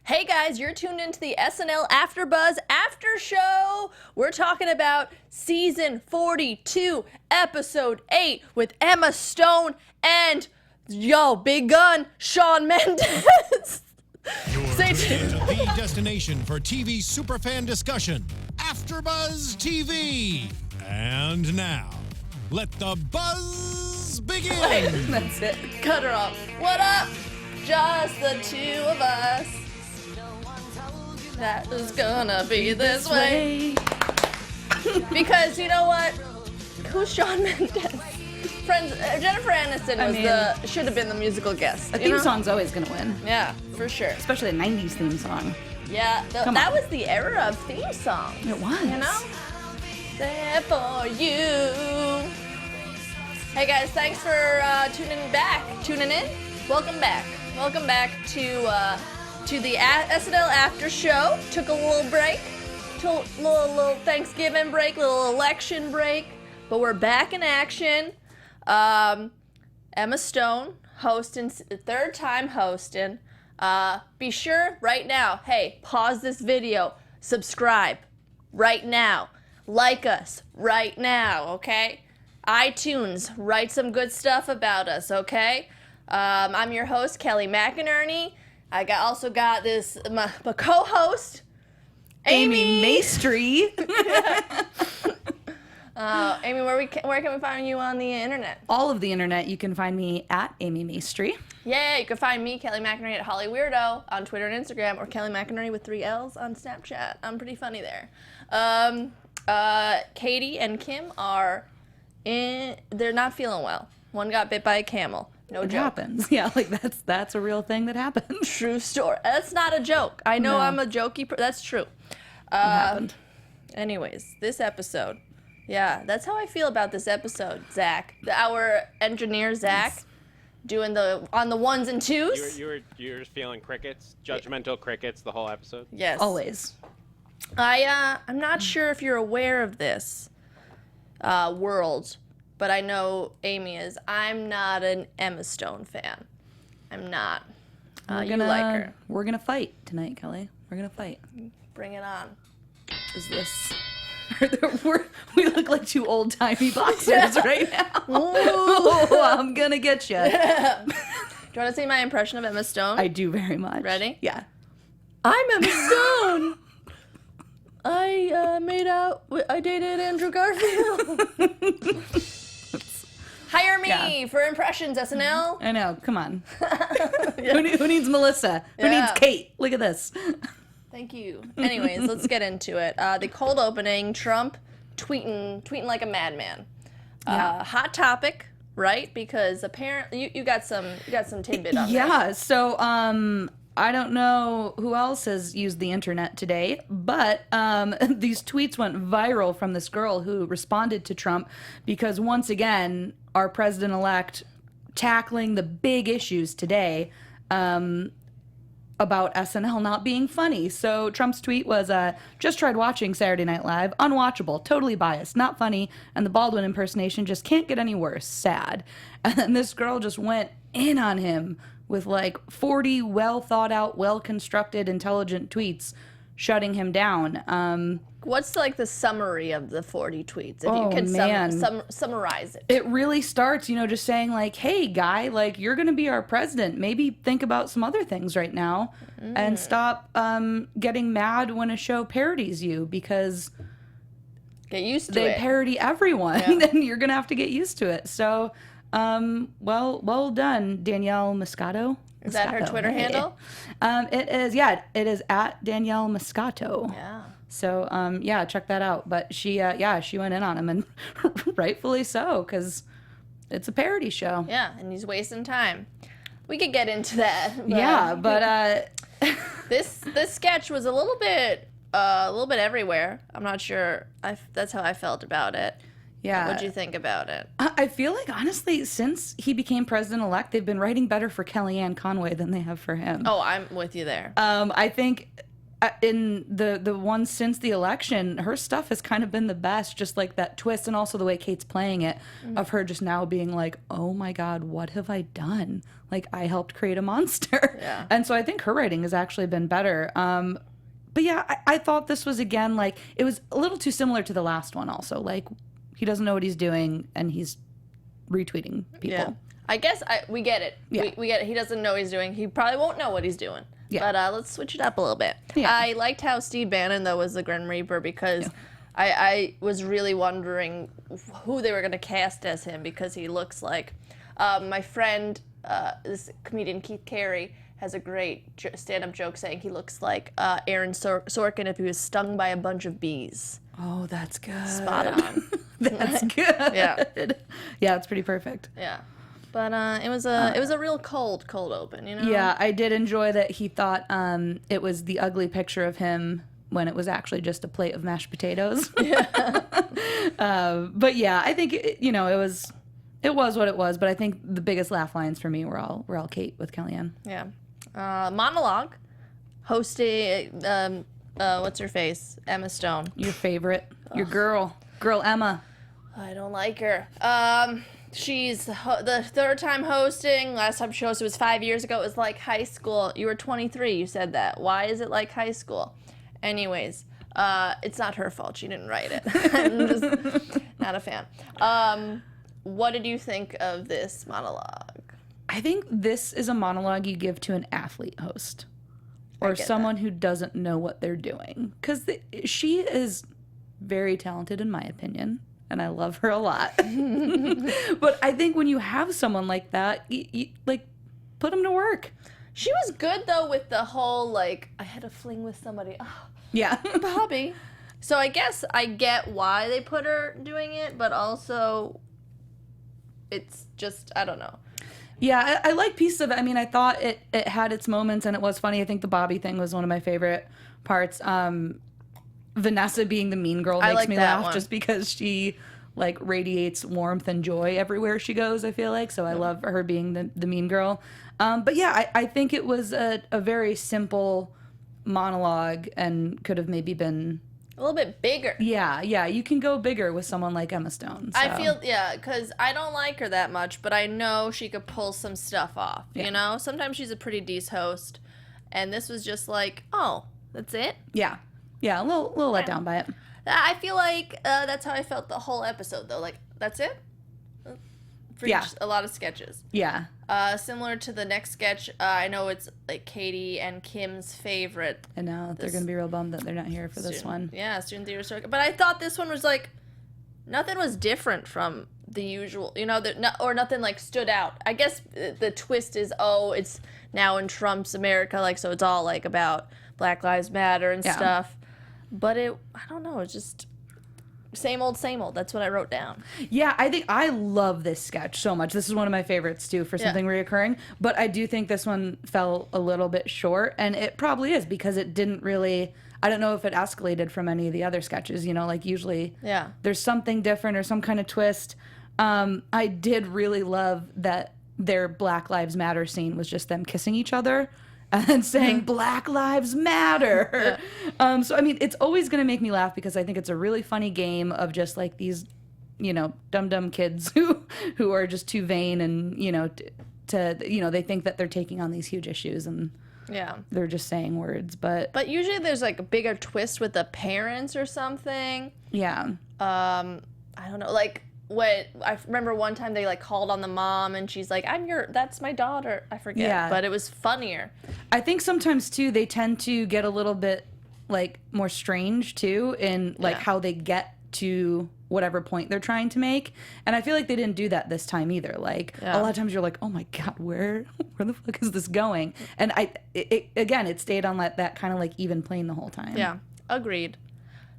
Hey guys, you're tuned into the SNL AfterBuzz After Show. We're talking about season 42, episode 8 with Emma Stone and, big gun, Shawn Mendes. Stay tuned. The destination for TV superfan discussion, AfterBuzz TV. And now, let the buzz begin. Wait, that's it. Cut her off. What up? Just the two of us. That was gonna be this way. Because you know what? Who's Shawn Mendes? Friends, Jennifer Aniston should have been the musical guest. A theme song's always gonna win. Yeah, for sure. Especially a 90s theme song. Yeah, that was the era of theme songs. It was. You know? There for you. Hey guys, thanks for tuning in. Welcome back to the SNL After Show. Took a little break, little Thanksgiving break, little election break, but we're back in action. Emma Stone hosting, third time hosting. Be sure right now, hey, pause this video, subscribe right now, like us right now, okay? iTunes, write some good stuff about us, okay? I'm your host, Kelly McInerney. I also got this, my co-host, Amy Maestri. Amy, where can we find you on the internet? All of the internet, you can find me at Amy Maestri. Yeah, you can find me, Kelly McInerney, at Holly Weirdo on Twitter and Instagram, or Kelly McInerney with 3 L's on Snapchat. I'm pretty funny there. Katie and Kim are they're not feeling well. One got bit by a camel. No joke. It happens. Yeah, like that's a real thing that happens. True story. That's not a joke. I know I'm a jokey that's true. It happened. Anyways, this episode. Yeah, that's how I feel about this episode, Zach. Our engineer, Zach, yes. Doing on the ones and twos. You were feeling crickets, judgmental crickets the whole episode? Yes. Always. I'm not sure if you're aware of this world, but I know Amy is. I'm not an Emma Stone fan. I'm not. You like her. We're gonna fight tonight, Kelly. We're gonna fight. Bring it on. Is this... we look like two old-timey boxers right now. Oh, I'm gonna get you. Do you want to see my impression of Emma Stone? I do very much. Ready? Yeah. I'm Emma Stone. I dated Andrew Garfield. Hire me for impressions, SNL. I know. Come on. Who needs Melissa? Who needs Kate? Look at this. Thank you. Anyways, let's get into it. The cold opening, Trump tweeting like a madman. Hot topic, right? Because apparently you got some tidbit on that. Yeah. So I don't know who else has used the internet today, but these tweets went viral from this girl who responded to Trump because once again, our president-elect tackling the big issues today. About SNL not being funny. So Trump's tweet was, just tried watching Saturday Night Live. Unwatchable. Totally biased. Not funny. And the Baldwin impersonation just can't get any worse. Sad. And then this girl just went in on him with like 40 well-thought-out, well-constructed, intelligent tweets shutting him down. What's like the summary of the 40 tweets? If you can summarize it. It really starts, just saying like, hey, guy, like you're going to be our president. Maybe think about some other things right now and stop getting mad when a show parodies you because get used to they parody everyone and you're going to have to get used to it. So, well done, Danielle Moscato. Is that her Twitter handle? It is, yeah. It is at Danielle Moscato. Yeah. So, check that out. But she went in on him, and rightfully so, because it's a parody show. Yeah, and he's wasting time. We could get into that. But this sketch was a little bit everywhere. I'm not sure. That's how I felt about it. Yeah. What'd you think about it? I feel like, honestly, since he became president-elect, they've been writing better for Kellyanne Conway than they have for him. Oh, I'm with you there. I think in the one since the election, her stuff has kind of been the best, just like that twist, and also the way Kate's playing it, of her just now being like, oh my God, what have I done? Like, I helped create a monster. Yeah. And so I think her writing has actually been better. But yeah, I thought this was, again, like, it was a little too similar to the last one also. Like, he doesn't know what he's doing, and he's retweeting people. Yeah. I guess we get it. Yeah. We get it. He doesn't know what he's doing. He probably won't know what he's doing. Yeah. But let's switch it up a little bit. Yeah. I liked how Steve Bannon, though, was the Grim Reaper, because I was really wondering who they were going to cast as him, because he looks like my friend, this comedian Keith Carey, has a great stand-up joke saying he looks like Aaron Sorkin if he was stung by a bunch of bees. Oh, that's good. Spot on. That's good. Yeah. Yeah, it's pretty perfect. Yeah. But it was a real cold open, you know? Yeah, I did enjoy that he thought it was the ugly picture of him when it was actually just a plate of mashed potatoes. Yeah. But yeah, I think it was what it was. But I think the biggest laugh lines for me were all Kate with Kellyanne. Yeah. Monologue, hosting what's her face, Emma Stone. Your favorite, your girl Emma. I don't like her. She's the third time hosting. Last time she hosted was 5 years ago. It was like high school. You were 23. You said that. Why is it like high school? Anyways, it's not her fault. She didn't write it. I'm just not a fan. What did you think of this monologue? I think this is a monologue you give to an athlete host or someone who doesn't know what they're doing. Because she is very talented, in my opinion, and I love her a lot. But I think when you have someone like that, you like, put them to work. She was good, though, with the whole, like, I had a fling with somebody. Oh, yeah. Bobby. So I guess I get why they put her doing it, but also it's just, I don't know. Yeah, I like pieces of it. I mean, I thought it had its moments and it was funny. I think the Bobby thing was one of my favorite parts. Vanessa being the mean girl makes me laugh just because she like radiates warmth and joy everywhere she goes, I feel like. So I love her being the mean girl. But yeah, I think it was a very simple monologue and could have maybe been a little bit bigger. Yeah, you can go bigger with someone like Emma Stone. So. I feel, because I don't like her that much, but I know she could pull some stuff off, you know? Sometimes she's a pretty decent host, and this was just like, oh, that's it? Yeah, a little let down by it. I feel like that's how I felt the whole episode, though. Like, that's it? For a lot of sketches. Yeah. Similar to the next sketch, I know it's like Katie and Kim's favorite. I know they're gonna be real bummed that they're not here for this one. Yeah, student theater circuit. But I thought this one was like nothing was different from the usual, you know, or nothing like stood out. I guess the twist is it's now in Trump's America, like so it's all like about Black Lives Matter and stuff. But I don't know, it's just same old. That's what I wrote down. Yeah, I think I love this sketch so much. This is one of my favorites, too, for something reoccurring. But I do think this one fell a little bit short. And it probably is because it didn't really... I don't know if it escalated from any of the other sketches. You know, like usually there's something different or some kind of twist. I did really love that their Black Lives Matter scene was just them kissing each other. And saying Black Lives Matter. So, I mean, it's always going to make me laugh because I think it's a really funny game of just like these, you know, dumb kids who are just too vain and, you know, they think that they're taking on these huge issues and they're just saying words. But usually there's like a bigger twist with the parents or something. Yeah. I don't know, like... I remember one time they like called on the mom and she's like, that's my daughter. I forget, but it was funnier. I think sometimes too, they tend to get a little bit like more strange too in like how they get to whatever point they're trying to make. And I feel like they didn't do that this time either. Like a lot of times you're like, oh my God, where the fuck is this going? And it stayed on that kind of like even plane the whole time. Yeah, agreed.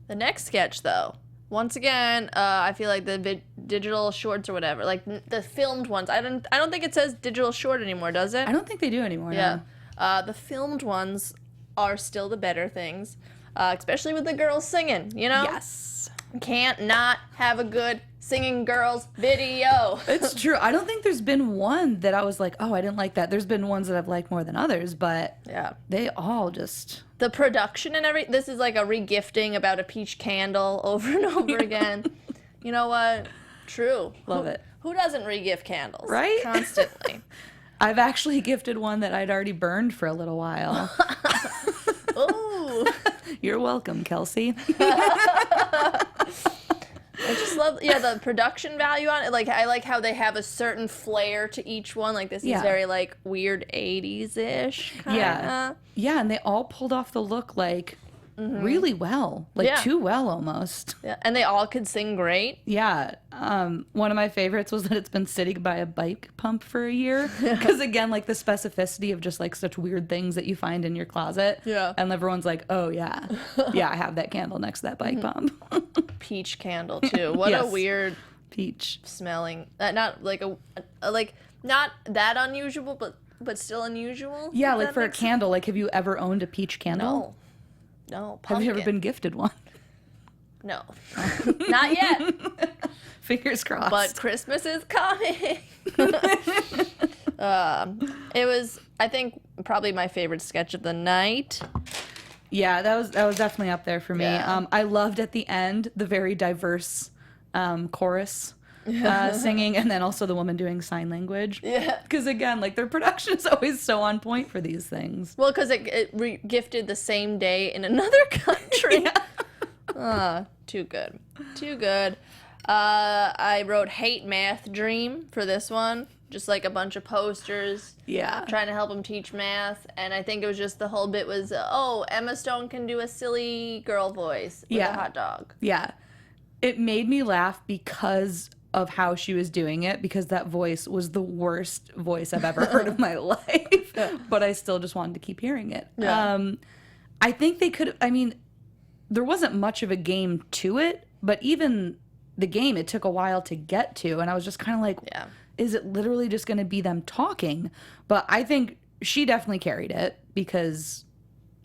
The next sketch though, once again, I feel like the digital shorts or whatever, like the filmed ones. I don't think it says digital short anymore, does it? I don't think they do anymore. Yeah. No. The filmed ones are still the better things, especially with the girls singing. You know. Yes. Can't not have a good singing girls video. It's true. I don't think there's been one that I was like, oh, I didn't like that. There's been ones that I've liked more than others, but Yeah. they all just... The production and everything. This is like a regifting about a peach candle over and over again. You know what? True. Love it. Who doesn't regift candles? Right? Constantly. I've actually gifted one that I'd already burned for a little while. Ooh. You're welcome, Kelsey. I just love, the production value on it. Like, I like how they have a certain flair to each one. Like, this is very, like, weird 80s-ish kind of. Yeah. Yeah, and they all pulled off the look, like, really well. Like, too well, almost. Yeah, and they all could sing great. Yeah. One of my favorites was that it's been sitting by a bike pump for a year. Because, again, like, the specificity of just, like, such weird things that you find in your closet. Yeah. And everyone's like, oh, yeah. Yeah, I have that candle next to that bike pump. Peach candle, too. What a weird... Peach. Smelling. Not, like, like, not that unusual, but still unusual. Yeah, like, for a candle. Like, have you ever owned a peach candle? No. Have you ever been gifted one? No. Not yet. Fingers crossed. But Christmas is coming. It was, I think, probably my favorite sketch of the night. Yeah, that was definitely up there for me. Yeah. I loved at the end the very diverse chorus singing, and then also the woman doing sign language. Yeah. Because again, like their production is always so on point for these things. Well, because it gifted the same day in another country. Too good. Too good. I wrote hate math dream for this one. Just like a bunch of posters. Yeah. Trying to help him teach math. And I think it was just the whole bit was, Emma Stone can do a silly girl voice with a hot dog. Yeah. It made me laugh because of how she was doing it, because that voice was the worst voice I've ever heard of my life. But I still just wanted to keep hearing it. Yeah. I think they could, there wasn't much of a game to it, but even the game, it took a while to get to. And I was just kind of like, is it literally just going to be them talking? But I think she definitely carried it because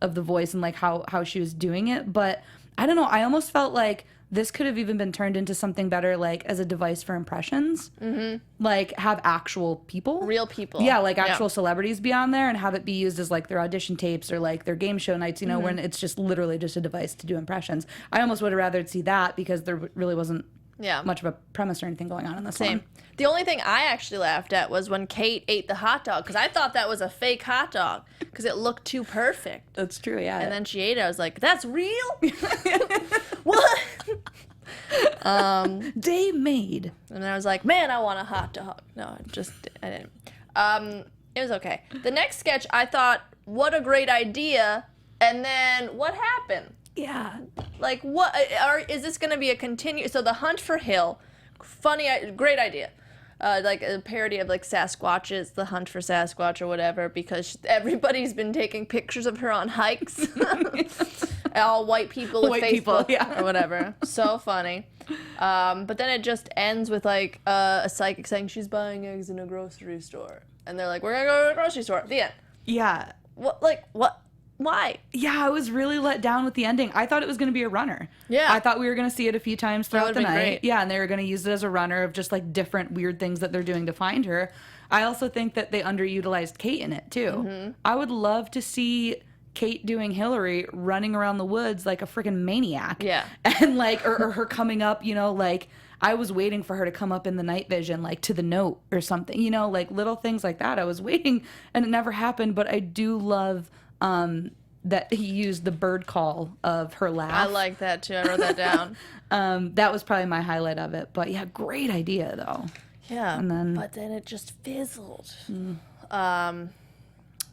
of the voice and like how she was doing it. But I don't know. I almost felt like this could have even been turned into something better, like as a device for impressions. Mm-hmm. Like have actual people. Real people. Yeah, like actual celebrities be on there and have it be used as like their audition tapes or like their game show nights, you know, when it's just literally just a device to do impressions. I almost would have rather see that because there really wasn't much of a premise or anything going on in this one. The only thing I actually laughed at was when Kate ate the hot dog, because I thought that was a fake hot dog because it looked too perfect. That's true, yeah. And then she ate it. I was like, that's real? What? Day made. And then I was like, man, I want a hot dog. No, I didn't. It was okay. The next sketch, I thought, what a great idea. And then what happened? Yeah. Like, what? Is this going to be a continue? So the Hunt for Hill, great idea. Like a parody of like Sasquatches, the Hunt for Sasquatch or whatever, because everybody's been taking pictures of her on hikes. All white people with Facebook or whatever. So funny. But then it just ends with like a psychic saying she's buying eggs in a grocery store. And they're like, we're going to go to a grocery store. The end. Yeah. What? Like, what? Why? Yeah, I was really let down with the ending. I thought it was going to be a runner. Yeah. I thought we were going to see it a few times throughout the night. Great. Yeah, and they were going to use it as a runner of just like different weird things that they're doing to find her. I also think that they underutilized Kate in it too. Mm-hmm. I would love to see Kate doing Hillary running around the woods like a freaking maniac. Yeah. And like, or her coming up, you know, like I was waiting for her to come up in the night vision, like to the note or something, you know, like little things like that. I was waiting and it never happened, but I do love that he used the bird call of her laugh. I like that too. I wrote that down. That was probably my highlight of it. But yeah, great idea though. Yeah. But then it just fizzled.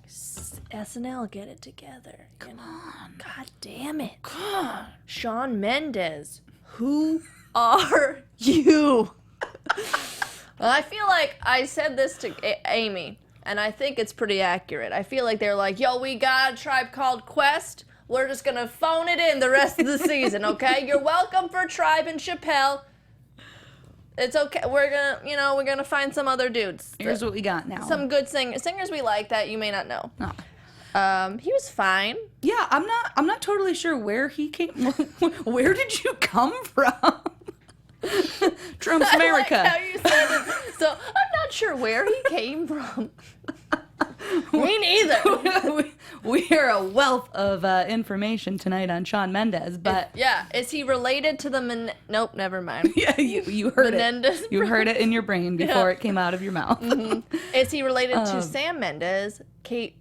SNL, get it together. Come on. God damn it. Come on. Shawn Mendes, who are you? Well, I feel like I said this to Amy. And I think it's pretty accurate. I feel like they're like, yo, we got a Tribe Called Quest. We're just going to phone it in the rest of the season, okay? You're welcome for Tribe and Chappelle. It's okay. We're gonna find some other dudes. Here's what we got now. Some good singers we like that you may not know. He was fine. Yeah, I'm not totally sure where he came. Where did you come from? Trump's America. I like how you said it. So I'm not sure where he came from. Me neither. We are a wealth of information tonight on Shawn Mendes, but Yeah, is he related to the Nope, never mind. yeah, you heard Menendez it. You heard it in your brain before it came out of your mouth. Is he related to Sam Mendes? Kate,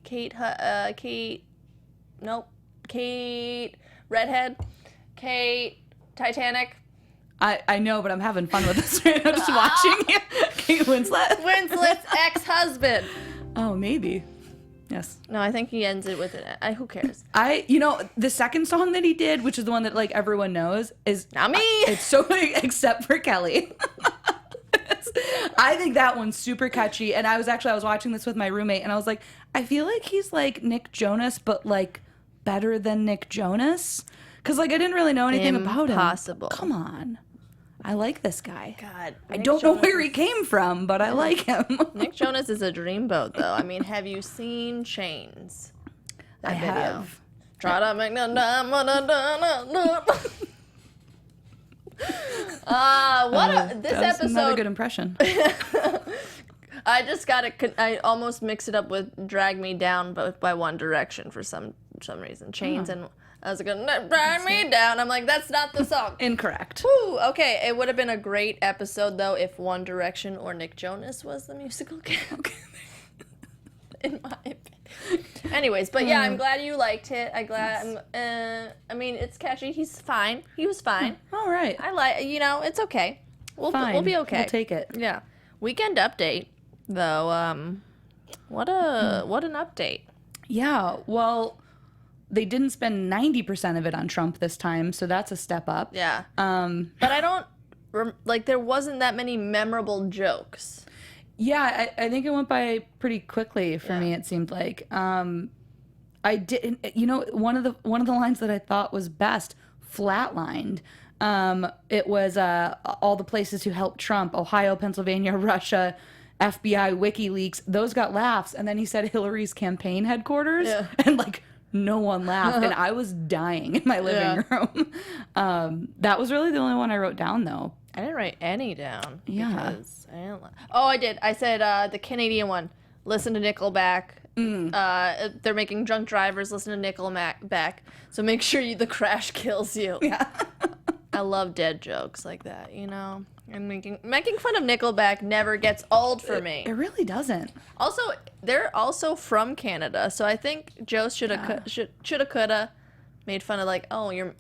Redhead, Kate, Titanic? I know, but I'm having fun with this right now, just watching Kate Winslet. Winslet's ex-husband. Oh, maybe. Yes. No, I think he ends it with it. Who cares? The second song that he did, which is the one that like everyone knows, is Not me. It's so except for Kelly. I think that one's super catchy, and I was watching this with my roommate, and I was like, I feel like he's like Nick Jonas, but like better than Nick Jonas, because like I didn't really know anything about him. Impossible. Come on. I like this guy. God, I don't know where he came from, but I like him. Nick Jonas is a dreamboat, though. I mean, have you seen Chains? I have. Try to make this That was episode. another good impression. I almost mixed it up with "Drag Me Down," but by One Direction for some reason. Chains and I was like, "Drag Me Down." I'm like, that's not the song. Incorrect. Woo, okay, it would have been a great episode though if One Direction or Nick Jonas was the musical character. In my opinion. Anyways, but yeah, I'm glad you liked it. I mean, it's catchy. He's fine. He was fine. All right. I like. It's okay. We'll be okay. We'll take it. Yeah. Weekend update though. What an update. Yeah. Well, they didn't spend 90% of it on Trump this time, so that's a step up. Yeah. But I don't there wasn't that many memorable jokes. Yeah, I think it went by pretty quickly for me. It seemed like I didn't. One of the lines that I thought was best flatlined. It was all the places who helped Trump: Ohio, Pennsylvania, Russia, FBI, WikiLeaks. Those got laughs, and then he said Hillary's campaign headquarters, and like no one laughed, and I was dying in my living room. That was really the only one I wrote down, though. I didn't write any down. Yeah. Because I did. I said the Canadian one. Listen to Nickelback. They're making drunk drivers listen to Nickelback. So make sure the crash kills you. Yeah. I love dead jokes like that, And making fun of Nickelback never gets old for me. It really doesn't. Also, they're also from Canada, so I think Joe shoulda coulda made fun of like, oh, you're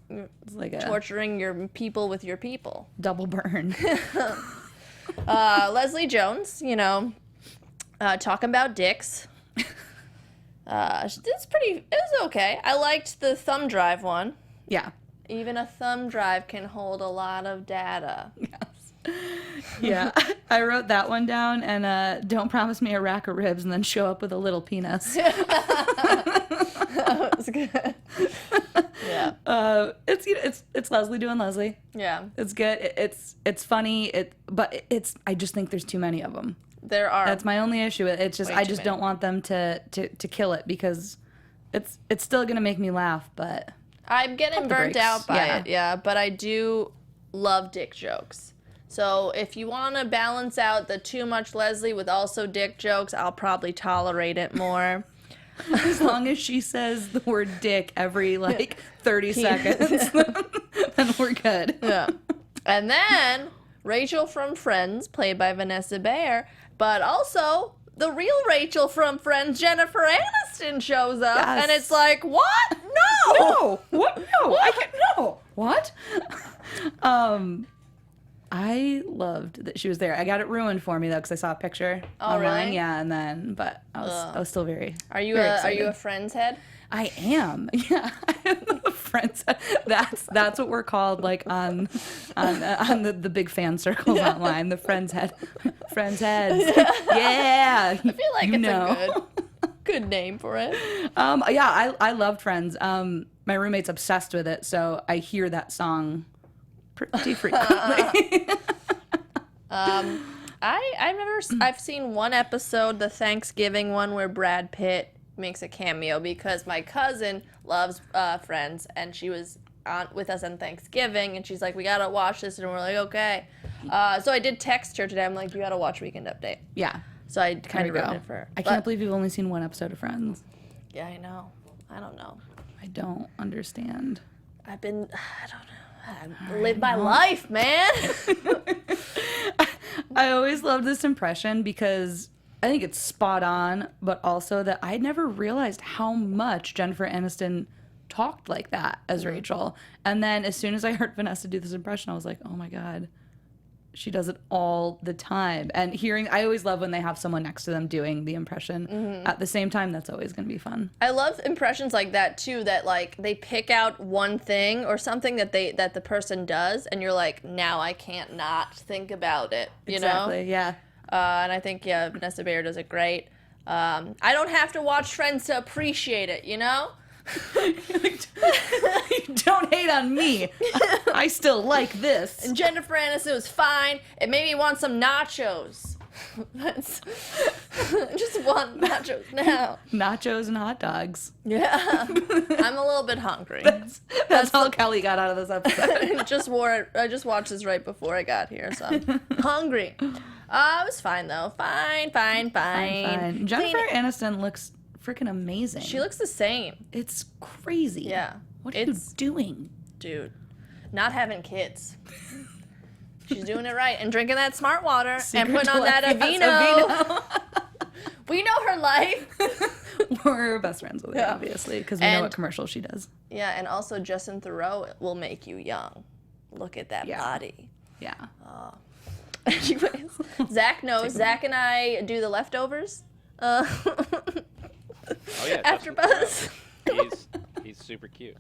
like torturing your people with your people. Double burn. Leslie Jones, talking about dicks. It was okay. I liked the thumb drive one. Yeah. Even a thumb drive can hold a lot of data. Yes. Yeah. I wrote that one down, and don't promise me a rack of ribs and then show up with a little penis. That was good. Yeah. It's Leslie doing Leslie. Yeah. It's good. It's funny. But I just think there's too many of them. There are. That's my only issue. It's just I just don't want them to kill it because it's still gonna make me laugh. But I'm getting burnt out by it. Yeah. But I do love dick jokes. So if you want to balance out the too much Leslie with also dick jokes, I'll probably tolerate it more. As long as she says the word dick every 30 seconds, then we're good. Yeah. And then Rachel from Friends, played by Vanessa Bayer, but also the real Rachel from Friends, Jennifer Aniston, shows up, and it's like, what? No! No! What? No! What? I can't. No! What? I loved that she was there. I got it ruined for me though because I saw a picture online. Really? Yeah, and then I was still very. Are you a Friends head? I am. Yeah, I am a Friends head. That's what we're called on the big fan circles online. The Friends head, Friends heads. Yeah, I feel like it's a good name for it. Yeah, I loved Friends. My roommate's obsessed with it, so I hear that song pretty frequently. I've seen one episode, the Thanksgiving one, where Brad Pitt makes a cameo because my cousin loves Friends, and she was on with us on Thanksgiving, and she's like, we gotta watch this, and we're like, okay. So I did text her today. I'm like, you gotta watch Weekend Update. Yeah. So I kind of wrote it for her. I can't believe you've only seen one episode of Friends. Yeah, I know. I don't know. I don't understand. I don't know. I live my life, man. I always loved this impression because I think it's spot on, but also that I never realized how much Jennifer Aniston talked like that as Rachel. And then as soon as I heard Vanessa do this impression, I was like, oh my God, she does it all the time. And I always love when they have someone next to them doing the impression at the same time. That's always going to be fun. I love impressions like that too, that like they pick out one thing or something that the person does, and you're like, now I can't not think about it. You Exactly, know? yeah. And I think Vanessa Bayer does it great. I don't have to watch Friends to appreciate it, you know? Don't hate on me. I still like this. And Jennifer Aniston was fine. It made me want some nachos. I just want nachos now. Nachos and hot dogs. Yeah. I'm a little bit hungry. That's all Kelly got out of this episode. I just watched this right before I got here, so I'm hungry. It was fine though. Fine. Jennifer Aniston looks freaking amazing. She looks the same. It's crazy. Yeah. What are you doing? Dude, not having kids. She's doing it right and drinking that smart water and putting on that Aveeno. We know her life. We're best friends with her, obviously, because we know what commercial she does. Yeah, and also Justin Theroux will make you young. Look at that body. Yeah. Anyways, Zach knows. Zach and I do the leftovers. Oh yeah, AfterBuzz. He's super cute.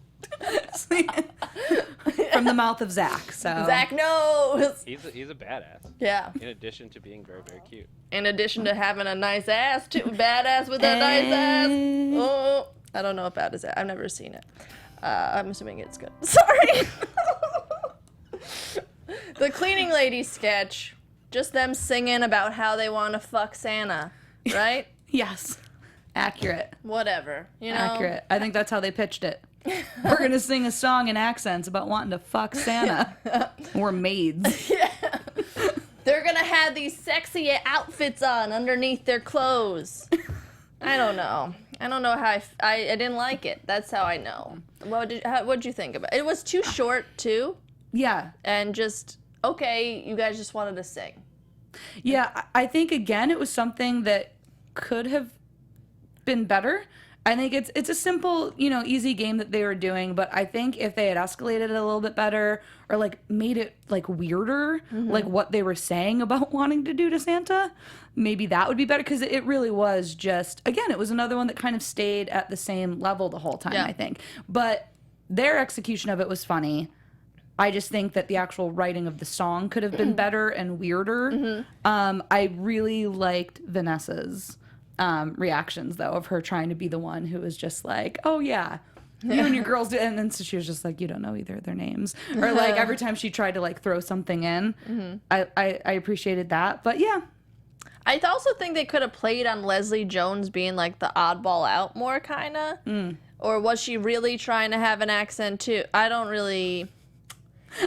From the mouth of Zach. So Zach knows. He's a badass. Yeah. In addition to being very, very cute. In addition to having a nice ass, too. Badass with a nice ass. Oh, I don't know if that is it. I've never seen it. I'm assuming it's good. Sorry. The cleaning lady sketch. Just them singing about how they want to fuck Santa, right? Yes. Accurate. Whatever, you know? Accurate. I think that's how they pitched it. We're going to sing a song in accents about wanting to fuck Santa. We're maids. Yeah. They're going to have these sexy outfits on underneath their clothes. I don't know. I don't know how I didn't like it. That's how I know. What'd you think about it? It was too short, too. Yeah. And just, okay, you guys just wanted to sing. Yeah, I think, again, it was something that could have been better. I think it's a simple, easy game that they were doing, but I think if they had escalated it a little bit better or like made it like weirder, like what they were saying about wanting to do to Santa, maybe that would be better, because it really was just, again, it was another one that kind of stayed at the same level the whole time, I think. But their execution of it was funny. I just think that the actual writing of the song could have been better and weirder. I really liked Vanessa's reactions, though, of her trying to be the one who was just like, oh yeah, you and your girls do, and then so she was just like, you don't know either of their names, or like every time she tried to like throw something in. I appreciated that, but yeah. I also think they could have played on Leslie Jones being like the oddball out more, kind of. Or was she really trying to have an accent too?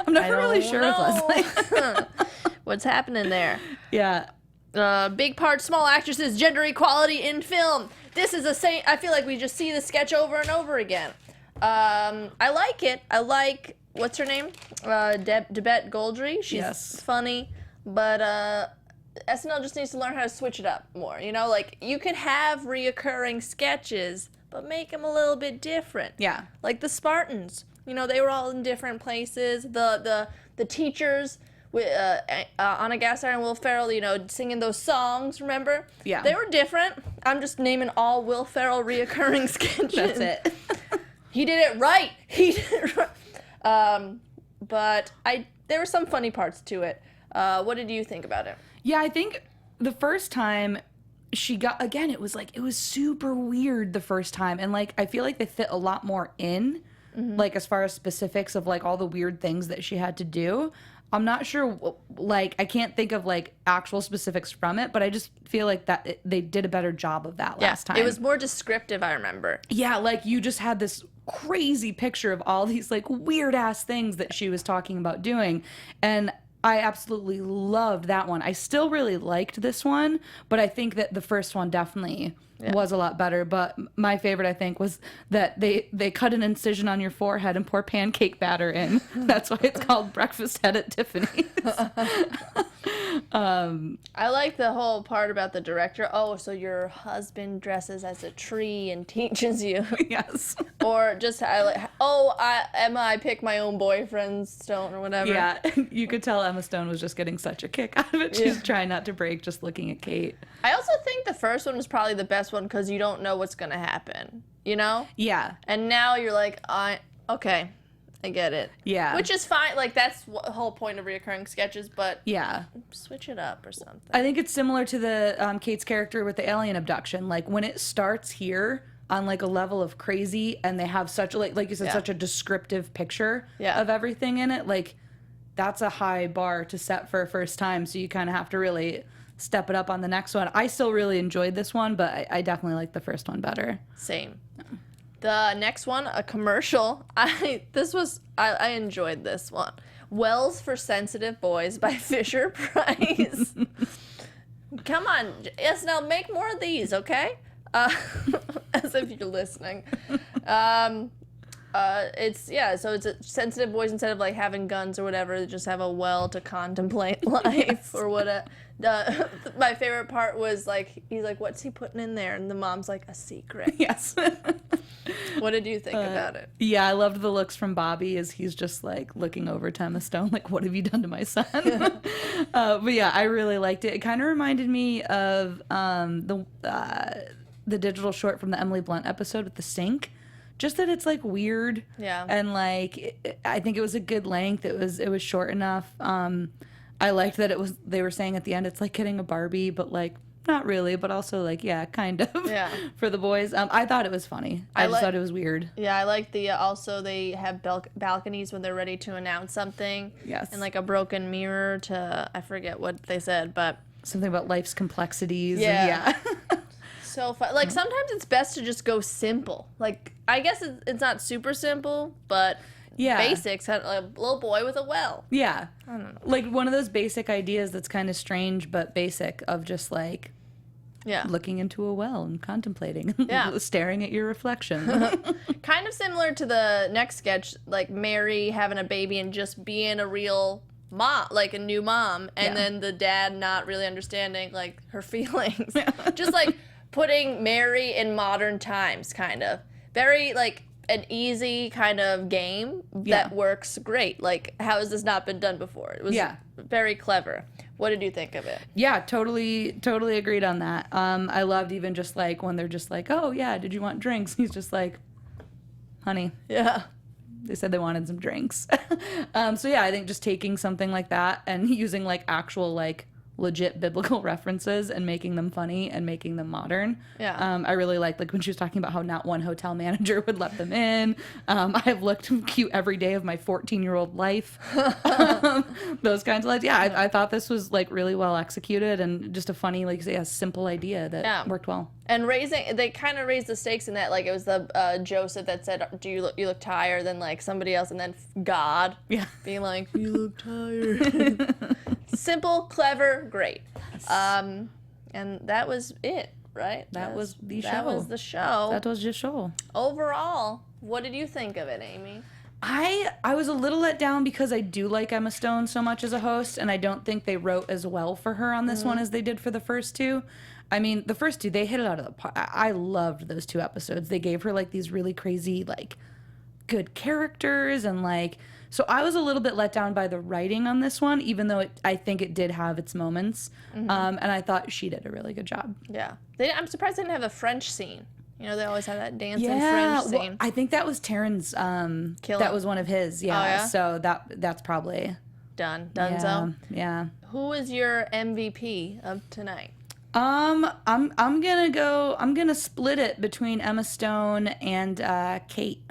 I'm never really sure with Leslie. What's happening there? Yeah. Big part, small actresses, gender equality in film. This is I feel like we just see the sketch over and over again. I like it. I like, what's her name? Debette Goldry. She's funny, but SNL just needs to learn how to switch it up more. Like, you could have reoccurring sketches, but make them a little bit different. Yeah. Like the Spartans. They were all in different places. The teachers with Anna Gasteyer and Will Ferrell, singing those songs, remember? Yeah. They were different. I'm just naming all Will Ferrell reoccurring sketches. That's it. He did it right. But there were some funny parts to it. What did you think about it? Yeah, I think the first time she got, again, it was super weird the first time. And I feel like they fit a lot more in, as far as specifics of all the weird things that she had to do. I'm not sure, like, I can't think of, like, actual specifics from it, but I just feel like that they did a better job of that last time. It was more descriptive, I remember. Yeah, like, you just had this crazy picture of all these, like, weird-ass things that she was talking about doing, and I absolutely loved that one. I still really liked this one, but I think that the first one definitely was a lot better. But my favorite, I think, was that they cut an incision on your forehead and pour pancake batter in. That's why it's called Breakfast Head at Tiffany's. I like the whole part about the director. Oh, so your husband dresses as a tree and teaches you. Yes. Or just, I pick my own boyfriend's stone or whatever. Yeah, you could tell Emma Stone was just getting such a kick out of it. She's trying not to break just looking at Kate. I also think the first one was probably the best one because you don't know what's going to happen, you know? Yeah. And now you're like, okay, I get it. Yeah. Which is fine. Like, that's the whole point of reoccurring sketches, but yeah, switch it up or something. I think it's similar to the Kate's character with the alien abduction. Like, when it starts here on, like, a level of crazy and they have such, like you said, such a descriptive picture of everything in it, like, that's a high bar to set for a first time, so you kind of have to really step it up on the next one. I still really enjoyed this one, but I definitely like the first one better. Same. The next one, a commercial. I enjoyed this one. Wells for Sensitive Boys by Fisher Price. Come on, SNL, make more of these, okay? As if you're listening. So it's sensitive boys, instead of like having guns or whatever, they just have a well to contemplate life or whatever. My favorite part was like, he's like, what's he putting in there? And the mom's like, a secret. Yes. What did you think about it? Yeah, I loved the looks from Bobby as he's just like looking over to Emma Stone, like, what have you done to my son? But yeah, I really liked it. It kind of reminded me of the digital short from the Emily Blunt episode with the sink. Just that it's like weird, and like I think it was a good length. It was short enough. I liked that they were saying at the end it's like getting a Barbie, but like not really, but also like kind of for the boys. I thought it was funny. I just thought it was weird. Yeah, I like the also they have balconies when they're ready to announce something. Yes, and like a broken mirror to, I forget what they said, but something about life's complexities. Yeah. So fun. Like, sometimes it's best to just go simple. Like, I guess it's not super simple, but basics. Had a little boy with a well. Yeah. I don't know. Like, one of those basic ideas that's kind of strange but basic, of just like looking into a well and contemplating, staring at your reflection. Kind of similar to the next sketch, like Mary having a baby and just being a real mom, like a new mom, and then the dad not really understanding like her feelings. Just like putting Mary in modern times, kind of. Very, like, an easy kind of game that works great. Like, how has this not been done before? It was very clever. What did you think of it? Yeah, totally agreed on that. I loved even just, like, when they're just like, oh, yeah, did you want drinks? He's just like, honey. Yeah. They said they wanted some drinks. So, yeah, I think just taking something like that and using, like, actual, like, legit biblical references and making them funny and making them modern. Yeah. I really liked, like, when she was talking about how not one hotel manager would let them in. I have looked cute every day of my 14-year-old life. Those kinds of lines. Yeah, I thought this was, like, really well executed and just a funny, like, simple idea that worked well. And they kind of raised the stakes in that, like, it was the Joseph that said, you look tired, than like somebody else, and then God being like, you look tired. Simple, clever, great. And that was it, right? That was the show. That was the show. That was the show. Overall, what did you think of it, Amy? I was a little let down because I do like Emma Stone so much as a host, and I don't think they wrote as well for her on this one as they did for the first two. I mean, the first two, they hit it out of the park. I loved those two episodes. They gave her, like, these really crazy, like, good characters, and, like, so I was a little bit let down by the writing on this one, even though I think it did have its moments. And I thought she did a really good job. Yeah. I'm surprised they didn't have a French scene. You know, they always have that dancing French scene. Well, I think that was Taryn's, that was one of his, Oh, yeah? So that's probably... Donezo. Yeah. Who is your MVP of tonight? I'm gonna split it between Emma Stone and Kate.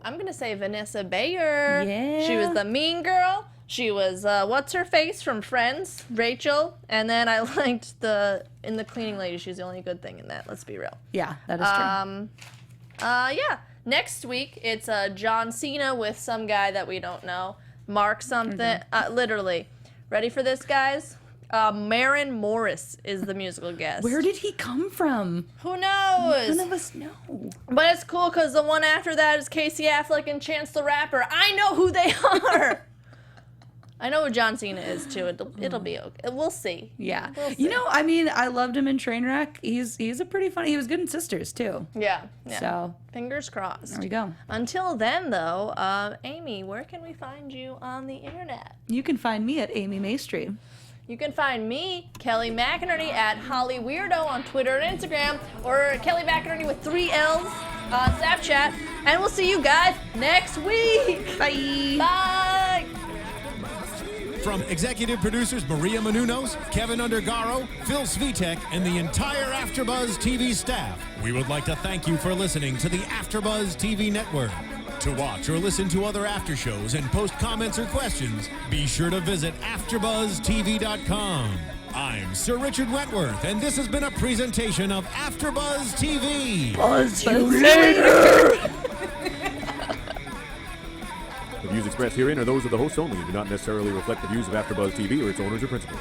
I'm gonna say Vanessa Bayer. Yeah. She was the mean girl. She was what's her face from Friends, Rachel, and then I liked in the cleaning lady. She's the only good thing in that. Let's be real. Yeah, that is true. Yeah. Next week it's John Cena with some guy that we don't know. Mark something. Literally. Ready for this, guys? Maren Morris is the musical guest. Where did he come from? Who knows? None of us know. But it's cool because the one after that is Casey Affleck and Chance the Rapper. I know who they are. I know who John Cena is too. It'll be okay. We'll see. Yeah. We'll see. You know, I mean, I loved him in Trainwreck. He's a pretty funny. He was good in Sisters too. Yeah. So fingers crossed. there we go. Until then, though, Amy, where can we find you on the internet? You can find me at Amy Maestri. You can find me, Kelly McInerney, at Holly Weirdo on Twitter and Instagram, or Kelly McInerney with 3 L's on Snapchat. And we'll see you guys next week. Bye. Bye. From executive producers Maria Menounos, Kevin Undergaro, Phil Svitek, and the entire AfterBuzz TV staff, we would like to thank you for listening to the AfterBuzz TV network. To watch or listen to other after shows and post comments or questions, be sure to visit AfterBuzzTV.com. I'm Sir Richard Wentworth, and this has been a presentation of AfterBuzz TV. Buzz you later. The views expressed herein are those of the hosts only and do not necessarily reflect the views of AfterBuzz TV or its owners or principals.